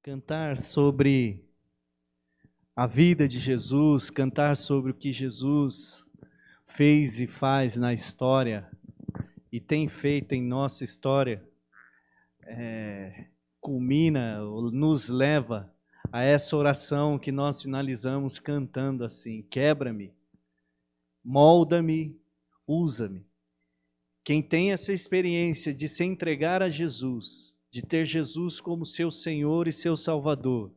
cantar sobre a vida de Jesus, cantar sobre o que Jesus fez e faz na história e tem feito em nossa história, culmina, nos leva a essa oração que nós finalizamos cantando assim: quebra-me, molda-me, usa-me. Quem tem essa experiência de se entregar a Jesus, de ter Jesus como seu Senhor e seu Salvador,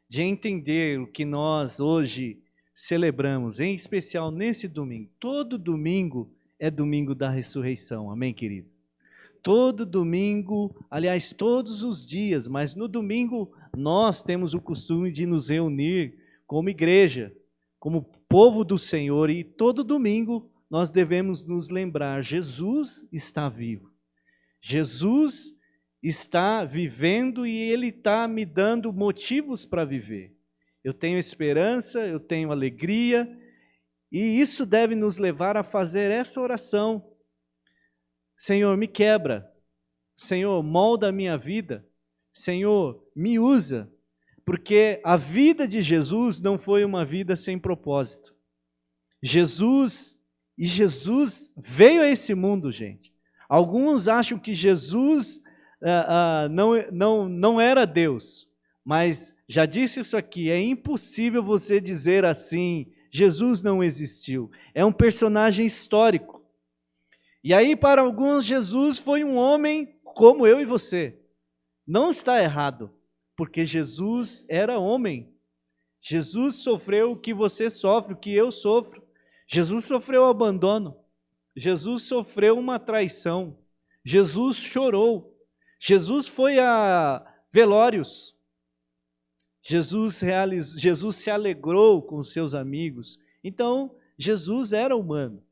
de entender o que nós hoje celebramos, em especial nesse domingo. Todo domingo é domingo da ressurreição, amém, queridos? Todo domingo, aliás, todos os dias, mas no domingo nós temos o costume de nos reunir como igreja, como povo do Senhor, e todo domingo nós devemos nos lembrar: Jesus está vivo, Jesus está vivendo e Ele está me dando motivos para viver. Eu tenho esperança, eu tenho alegria, e isso deve nos levar a fazer essa oração: Senhor, me quebra, Senhor, molda a minha vida, Senhor, me usa, porque a vida de Jesus não foi uma vida sem propósito. Jesus veio a esse mundo, gente. Alguns acham que Jesus não era Deus, mas já disse isso aqui: é impossível você dizer assim, Jesus não existiu. É um personagem histórico. E aí, para alguns, Jesus foi um homem como eu e você. Não está errado, porque Jesus era homem. Jesus sofreu o que você sofre, o que eu sofro. Jesus sofreu abandono. Jesus sofreu uma traição. Jesus chorou. Jesus foi a velórios. Jesus se alegrou com os seus amigos. Então, Jesus era humano,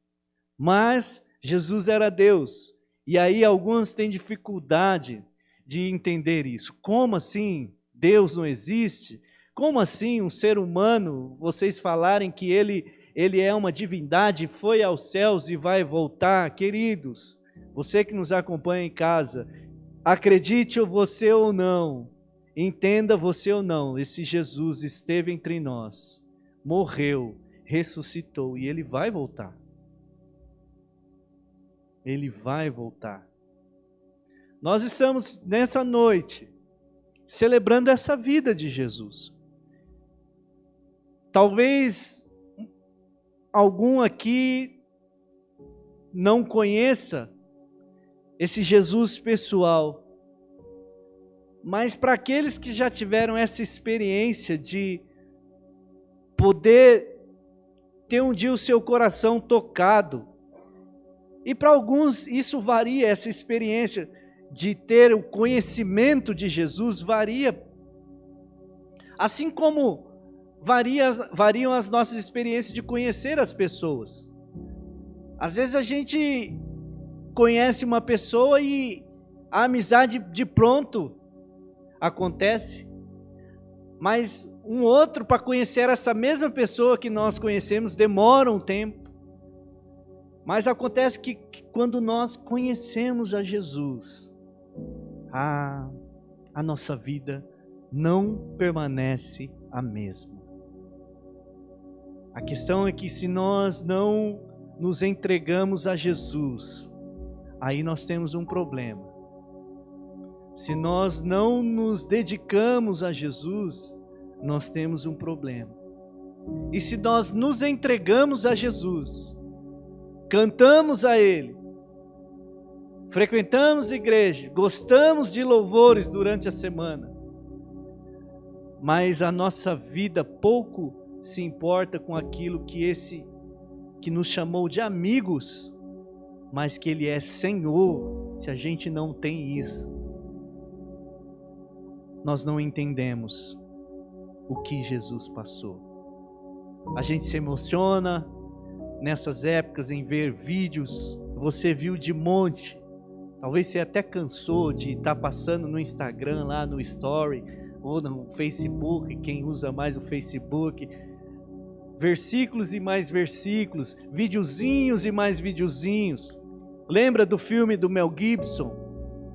mas Jesus era Deus. E aí alguns têm dificuldade de entender isso. Como assim Deus não existe? Como assim um ser humano, vocês falarem que ele é uma divindade, foi aos céus e vai voltar? Queridos, você que nos acompanha em casa, acredite você ou não, entenda você ou não, esse Jesus esteve entre nós, morreu, ressuscitou e Ele vai voltar. Ele vai voltar. Nós estamos nessa noite celebrando essa vida de Jesus. Talvez algum aqui não conheça esse Jesus pessoal, mas para aqueles que já tiveram essa experiência de poder ter um dia o seu coração tocado, e para alguns isso varia, essa experiência de ter o conhecimento de Jesus varia, assim como variam as nossas experiências de conhecer as pessoas. Às vezes a gente conhece uma pessoa e a amizade de pronto acontece, mas um outro, para conhecer essa mesma pessoa que nós conhecemos, demora um tempo. Mas acontece que quando nós conhecemos a Jesus, a nossa vida não permanece a mesma. A questão é que se nós não nos entregamos a Jesus, aí nós temos um problema. Se nós não nos dedicamos a Jesus, nós temos um problema. E se nós nos entregamos a Jesus, cantamos a Ele, frequentamos igreja, gostamos de louvores durante a semana, mas a nossa vida pouco se importa com aquilo que nos chamou de amigos, mas que Ele é Senhor. Se a gente não tem isso, nós não entendemos o que Jesus passou. A gente se emociona nessas épocas em ver vídeos, você viu de monte, talvez você até cansou de estar passando no Instagram, lá no Story, ou no Facebook, quem usa mais o Facebook, versículos e mais versículos, videozinhos e mais videozinhos. Lembra do filme do Mel Gibson?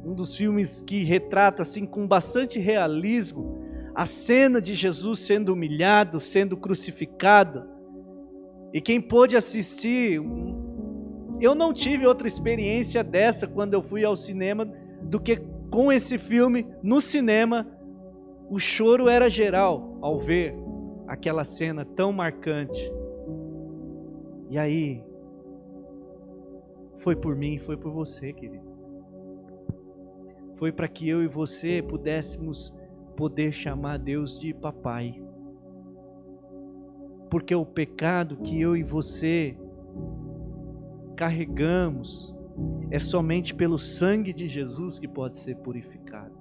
Um dos filmes que retrata assim com bastante realismo a cena de Jesus sendo humilhado, sendo crucificado. E quem pôde assistir, eu não tive outra experiência dessa quando eu fui ao cinema, do que com esse filme no cinema. O choro era geral ao ver aquela cena tão marcante. E aí, foi por mim, foi por você, querido. Foi para que eu e você pudéssemos poder chamar Deus de papai. Porque o pecado que eu e você carregamos é somente pelo sangue de Jesus que pode ser purificado.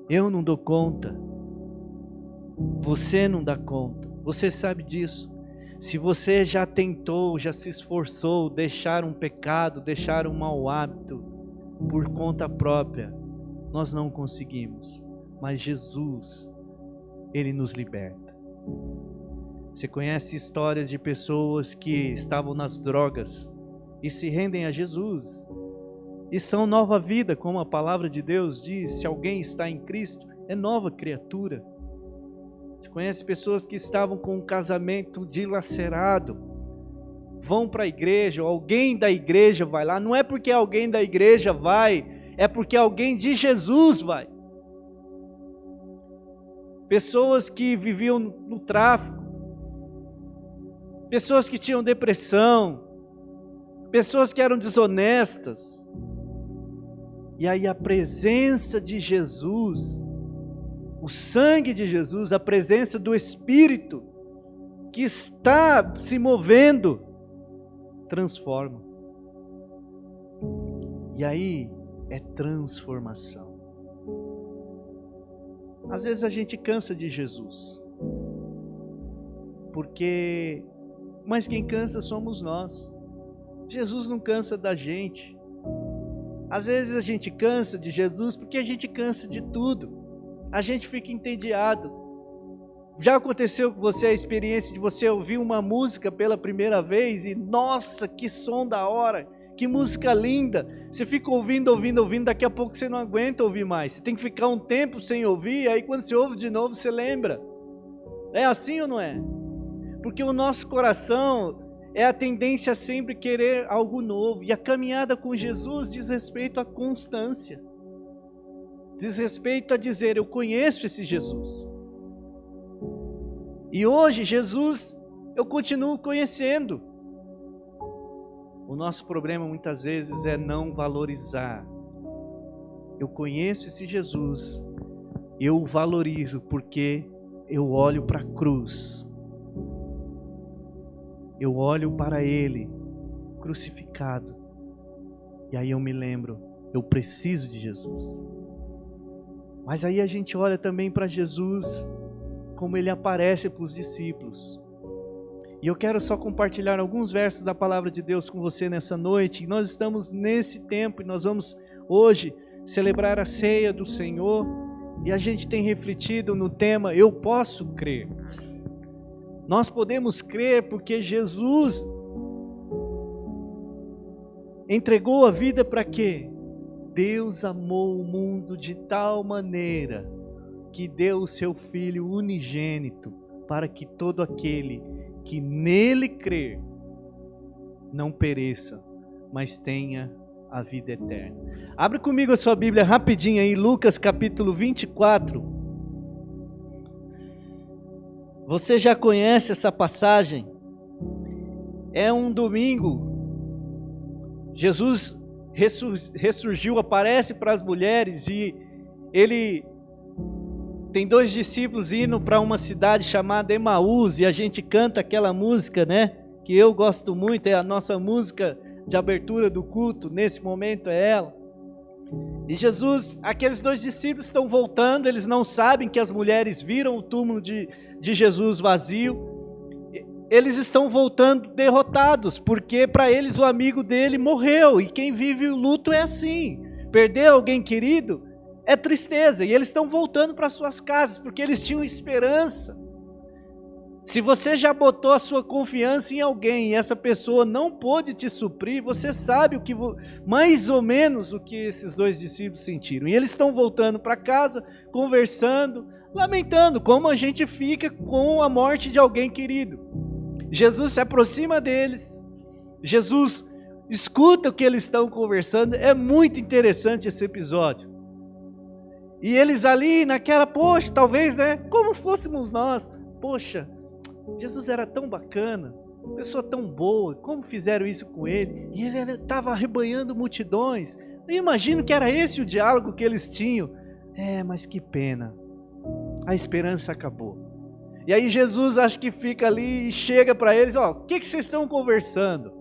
Eu não dou conta. Você não dá conta. Você sabe disso. Se você já tentou, já se esforçou deixar um pecado, deixar um mau hábito por conta própria, nós não conseguimos. Mas Jesus, Ele nos liberta. Você conhece histórias de pessoas que estavam nas drogas e se rendem a Jesus e são nova vida, como a palavra de Deus diz. Se alguém está em Cristo, é nova criatura. Você conhece pessoas que estavam com um casamento dilacerado, vão para a igreja, ou alguém da igreja vai lá. Não é porque alguém da igreja vai, é porque alguém de Jesus vai. Pessoas que viviam no tráfico, pessoas que tinham depressão, pessoas que eram desonestas. E aí a presença de Jesus, o sangue de Jesus, a presença do Espírito que está se movendo, transforma. E aí é transformação. Às vezes a gente cansa de Jesus, mas quem cansa somos nós. Jesus não cansa da gente. Às vezes a gente cansa de Jesus porque a gente cansa de tudo. A gente fica entediado. Já aconteceu com você a experiência de você ouvir uma música pela primeira vez e, nossa, que som da hora, que música linda. Você fica ouvindo, daqui a pouco você não aguenta ouvir mais. Você tem que ficar um tempo sem ouvir, aí quando você ouve de novo você lembra. É assim ou não é? Porque o nosso coração é a tendência a sempre querer algo novo. E a caminhada com Jesus diz respeito à constância. Diz respeito a dizer, eu conheço esse Jesus. E hoje, Jesus, eu continuo conhecendo. O nosso problema muitas vezes é não valorizar. Eu conheço esse Jesus, eu o valorizo porque eu olho para a cruz. Eu olho para Ele, crucificado. E aí eu me lembro, eu preciso de Jesus. Mas aí a gente olha também para Jesus, como Ele aparece para os discípulos. E eu quero só compartilhar alguns versos da palavra de Deus com você nessa noite. Nós estamos nesse tempo e nós vamos hoje celebrar a ceia do Senhor. E a gente tem refletido no tema, eu posso crer. Nós podemos crer porque Jesus entregou a vida para quê? Deus amou o mundo de tal maneira que deu o seu Filho unigênito para que todo aquele que nele crer não pereça, mas tenha a vida eterna. Abre comigo a sua Bíblia rapidinho aí, Lucas capítulo 24. Você já conhece essa passagem? É um domingo. Jesus ressurgiu, aparece para as mulheres e ele tem 2 discípulos indo para uma cidade chamada Emaús e a gente canta aquela música, né? Que eu gosto muito, é a nossa música de abertura do culto, nesse momento é ela. E Jesus, aqueles 2 discípulos estão voltando, eles não sabem que as mulheres viram o túmulo de Jesus vazio. Eles estão voltando derrotados, porque para eles o amigo dele morreu, e quem vive o luto é assim, perder alguém querido é tristeza, e eles estão voltando para suas casas, porque eles tinham esperança. Se você já botou a sua confiança em alguém e essa pessoa não pôde te suprir, você sabe o que mais ou menos o que esses dois discípulos sentiram. E eles estão voltando para casa, conversando, lamentando, como a gente fica com a morte de alguém querido. Jesus se aproxima deles, Jesus escuta o que eles estão conversando. É muito interessante esse episódio. E eles ali naquela, poxa, talvez, né, como fôssemos nós, poxa, Jesus era tão bacana, pessoa tão boa, como fizeram isso com ele? E ele estava arrebanhando multidões. Eu imagino que era esse o diálogo que eles tinham. Mas que pena, a esperança acabou. E aí Jesus acho que fica ali e chega para eles, o que vocês estão conversando?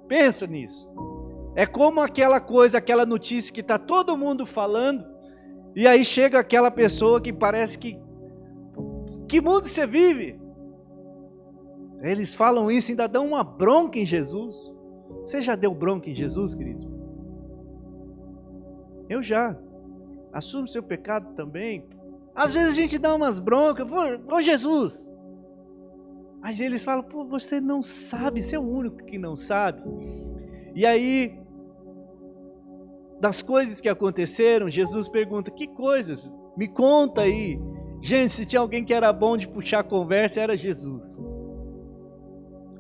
Pensa nisso. É como aquela coisa, aquela notícia que está todo mundo falando, e aí chega aquela pessoa que parece que mundo você vive? Eles falam isso e ainda dão uma bronca em Jesus. Você já deu bronca em Jesus, querido? Eu já. Assume seu pecado também. Às vezes a gente dá umas broncas, ô Jesus. Mas eles falam, você não sabe, você é o único que não sabe. E aí, das coisas que aconteceram, Jesus pergunta, que coisas? Me conta aí. Gente, se tinha alguém que era bom de puxar a conversa, era Jesus.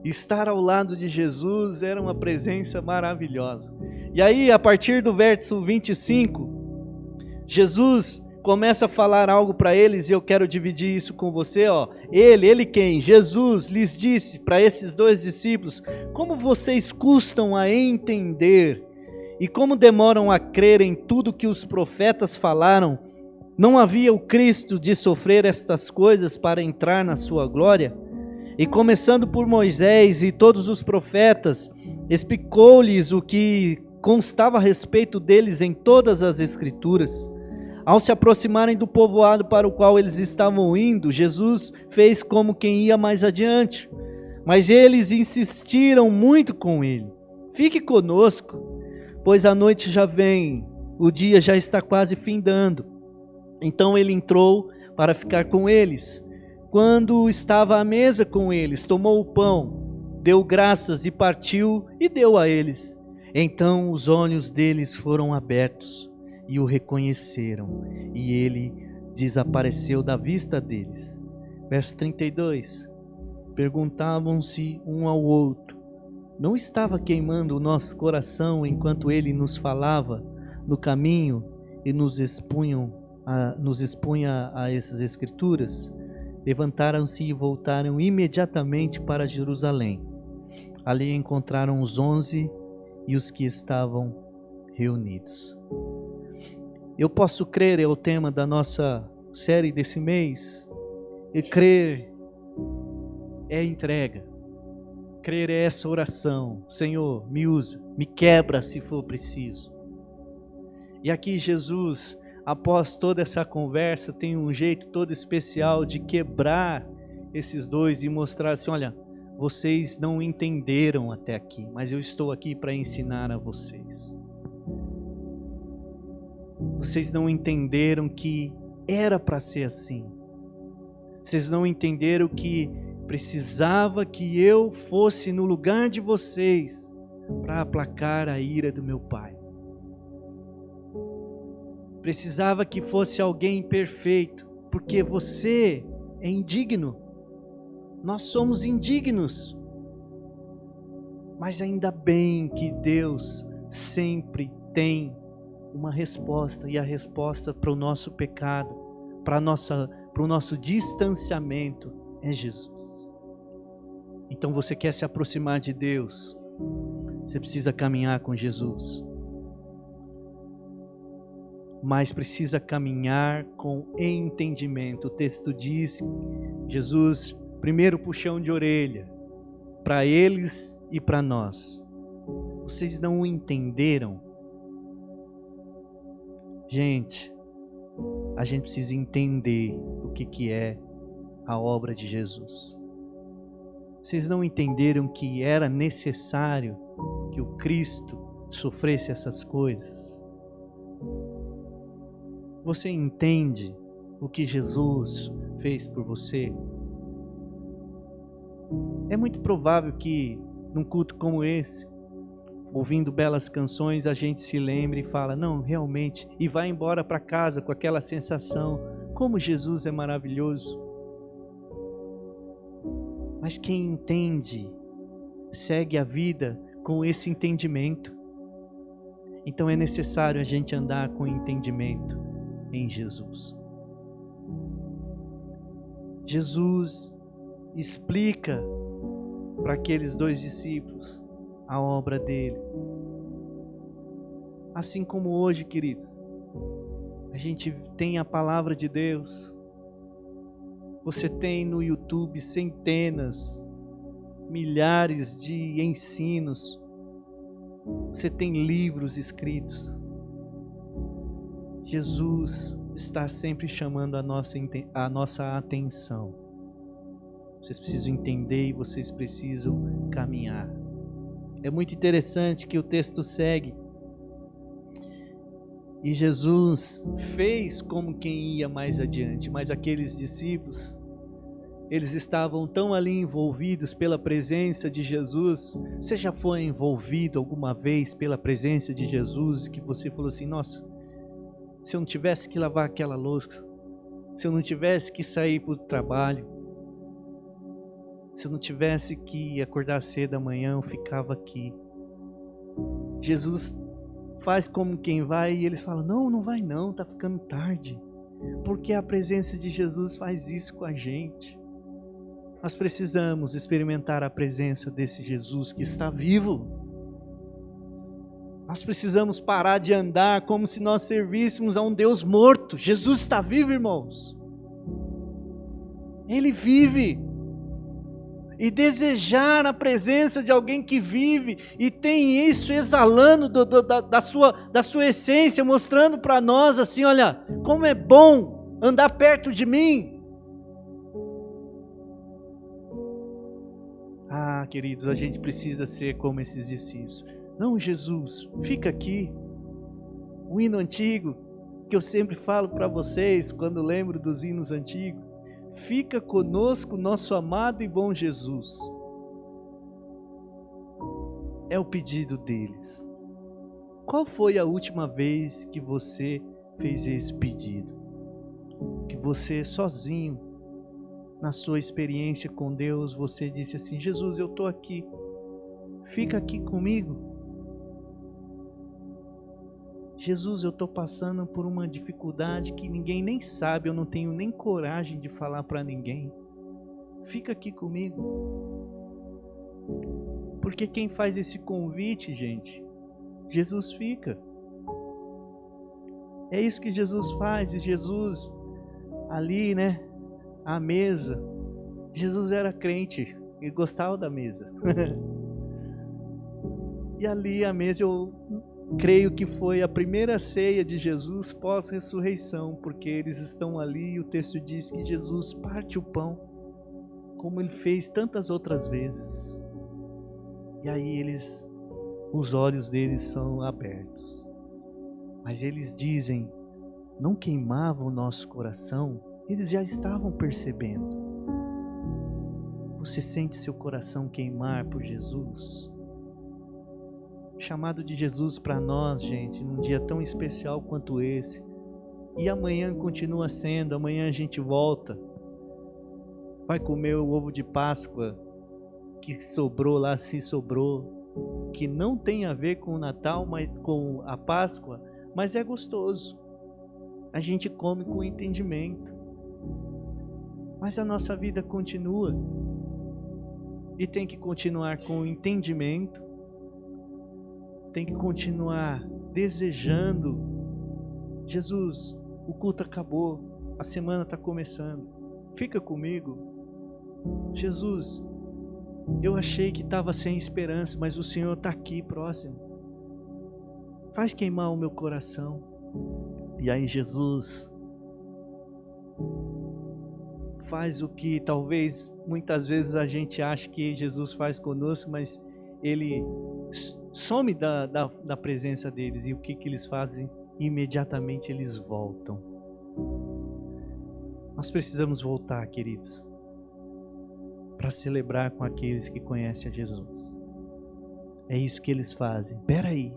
Estar ao lado de Jesus era uma presença maravilhosa. E aí, a partir do verso 25, Jesus começa a falar algo para eles, e eu quero dividir isso com você. Ele quem? Jesus lhes disse para esses dois discípulos, como vocês custam a entender, e como demoram a crer em tudo que os profetas falaram. Não havia o Cristo de sofrer estas coisas para entrar na sua glória? E começando por Moisés e todos os profetas, explicou-lhes o que constava a respeito deles em todas as Escrituras. Ao se aproximarem do povoado para o qual eles estavam indo, Jesus fez como quem ia mais adiante. Mas eles insistiram muito com ele. Fique conosco, pois a noite já vem, o dia já está quase findando. Então ele entrou para ficar com eles. Quando estava à mesa com eles, tomou o pão, deu graças e partiu e deu a eles. Então os olhos deles foram abertos e o reconheceram, e ele desapareceu da vista deles. Verso 32, perguntavam-se um ao outro, não estava queimando o nosso coração enquanto ele nos falava no caminho e nos expunha a essas Escrituras? Levantaram-se e voltaram imediatamente para Jerusalém. Ali encontraram os 11 e os que estavam reunidos. Eu posso crer, é o tema da nossa série desse mês. E crer é entrega. Crer é essa oração. Senhor, me usa, me quebra se for preciso. E aqui Jesus, após toda essa conversa, tem um jeito todo especial de quebrar esses dois e mostrar assim, olha, vocês não entenderam até aqui, mas eu estou aqui para ensinar a vocês. Vocês não entenderam que era para ser assim. Vocês não entenderam que precisava que eu fosse no lugar de vocês para aplacar a ira do meu Pai. Precisava que fosse alguém perfeito, porque você é indigno. Nós somos indignos. Mas ainda bem que Deus sempre tem uma resposta, e a resposta para o nosso pecado, para o nosso distanciamento é Jesus. Então você quer se aproximar de Deus, você precisa caminhar com Jesus. Mas precisa caminhar com entendimento. O texto diz, Jesus, primeiro puxão de orelha, para eles e para nós. Vocês não entenderam? Gente, a gente precisa entender o que é a obra de Jesus. Vocês não entenderam que era necessário que o Cristo sofresse essas coisas? Você entende o que Jesus fez por você? É muito provável que num culto como esse, ouvindo belas canções, a gente se lembre e fala, não, realmente, e vai embora para casa com aquela sensação, como Jesus é maravilhoso. Mas quem entende, segue a vida com esse entendimento. Então é necessário a gente andar com entendimento em Jesus. Jesus explica para aqueles 2 discípulos a obra dele. Assim como hoje, queridos, a gente tem a palavra de Deus. Você tem no YouTube centenas, milhares de ensinos. Você tem livros escritos. Jesus está sempre chamando a nossa atenção. Vocês precisam entender e vocês precisam caminhar. É muito interessante que o texto segue. E Jesus fez como quem ia mais adiante, mas aqueles discípulos, eles estavam tão ali envolvidos pela presença de Jesus. Você já foi envolvido alguma vez pela presença de Jesus, que você falou assim, nossa, se eu não tivesse que lavar aquela louça, se eu não tivesse que sair para o trabalho, se eu não tivesse que acordar cedo amanhã, eu ficava aqui. Jesus faz como quem vai e eles falam, não, não vai não, está ficando tarde. Porque a presença de Jesus faz isso com a gente. Nós precisamos experimentar a presença desse Jesus que está vivo. Nós precisamos parar de andar como se nós servíssemos a um Deus morto. Jesus está vivo, irmãos. Ele vive. E desejar a presença de alguém que vive e tem isso exalando da sua essência, mostrando para nós assim, olha, como é bom andar perto de mim. Ah, queridos, a gente precisa ser como esses discípulos. Não, Jesus, fica aqui. O hino antigo, que eu sempre falo para vocês, quando lembro dos hinos antigos, fica conosco nosso amado e bom Jesus. É o pedido deles. Qual foi a última vez que você fez esse pedido? Que você sozinho, na sua experiência com Deus, você disse assim, Jesus, eu estou aqui, fica aqui comigo. Jesus, eu estou passando por uma dificuldade que ninguém nem sabe, eu não tenho nem coragem de falar para ninguém. Fica aqui comigo. Porque quem faz esse convite, gente, Jesus fica. É isso que Jesus faz, e Jesus ali, né, à mesa, Jesus era crente, ele gostava da mesa. E ali à mesa eu creio que foi a primeira ceia de Jesus pós-ressurreição, porque eles estão ali e o texto diz que Jesus parte o pão, como ele fez tantas outras vezes. E aí os olhos deles são abertos. Mas eles dizem, não queimava o nosso coração? Eles já estavam percebendo. Você sente seu coração queimar por Jesus? Chamado de Jesus para nós, gente, num dia tão especial quanto esse. E amanhã continua sendo, amanhã a gente volta. Vai comer o ovo de Páscoa que sobrou lá, se sobrou, que não tem a ver com o Natal, mas com a Páscoa, mas é gostoso. A gente come com entendimento. Mas a nossa vida continua. E tem que continuar com entendimento. Tem que continuar desejando. Jesus, o culto acabou, a semana está começando, fica comigo. Jesus, eu achei que estava sem esperança, mas o Senhor está aqui próximo. Faz queimar o meu coração. E aí Jesus faz o que talvez muitas vezes a gente acha que Jesus faz conosco, mas Ele some da presença deles. E o que eles fazem? Imediatamente eles voltam. Nós precisamos voltar, queridos, para celebrar com aqueles que conhecem a Jesus. É isso que eles fazem. Espera aí,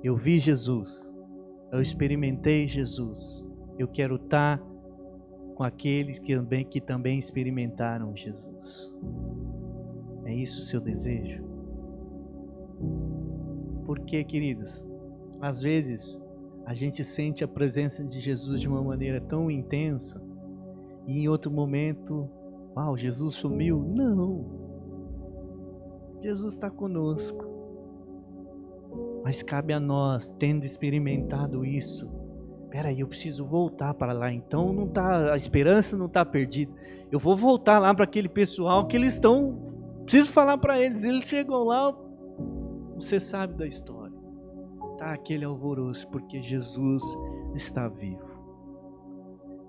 eu vi Jesus, eu experimentei Jesus, eu quero estar com aqueles que também experimentaram Jesus. É isso o seu desejo? Porque, queridos, às vezes a gente sente a presença de Jesus de uma maneira tão intensa e em outro momento, uau, Jesus sumiu. Não, Jesus está conosco, mas cabe a nós, tendo experimentado isso, peraí, eu preciso voltar para lá, então não tá, a esperança não está perdida, eu vou voltar lá para aquele pessoal que eles estão, preciso falar para eles chegam lá, você sabe da história, tá aquele alvoroço, porque Jesus está vivo.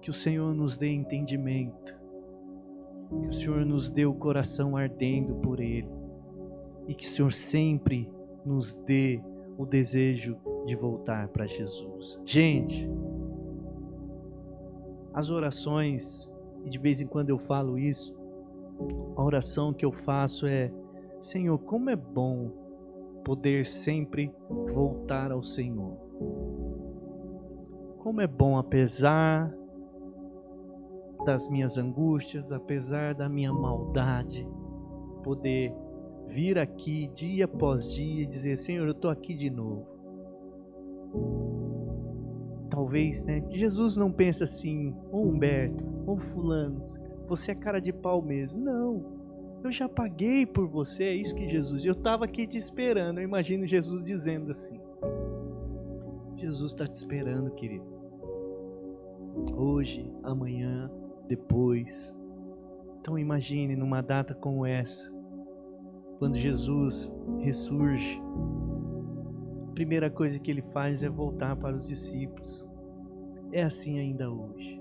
Que o Senhor nos dê entendimento, que o Senhor nos dê o coração ardendo por Ele, e que o Senhor sempre nos dê o desejo de voltar para Jesus. Gente, as orações, e de vez em quando eu falo isso, a oração que eu faço é: Senhor, como é bom poder sempre voltar ao Senhor. Como é bom, apesar das minhas angústias, apesar da minha maldade, poder vir aqui dia após dia e dizer: Senhor, eu estou aqui de novo. Talvez, né? Jesus não pensa assim: ô Humberto, ô fulano, você é cara de pau mesmo. Não, eu já paguei por você, é isso que Jesus... Eu estava aqui te esperando, eu imagino Jesus dizendo assim. Jesus está te esperando, querido. Hoje, amanhã, depois. Então imagine numa data como essa, quando Jesus ressurge, a primeira coisa que ele faz é voltar para os discípulos. É assim ainda hoje.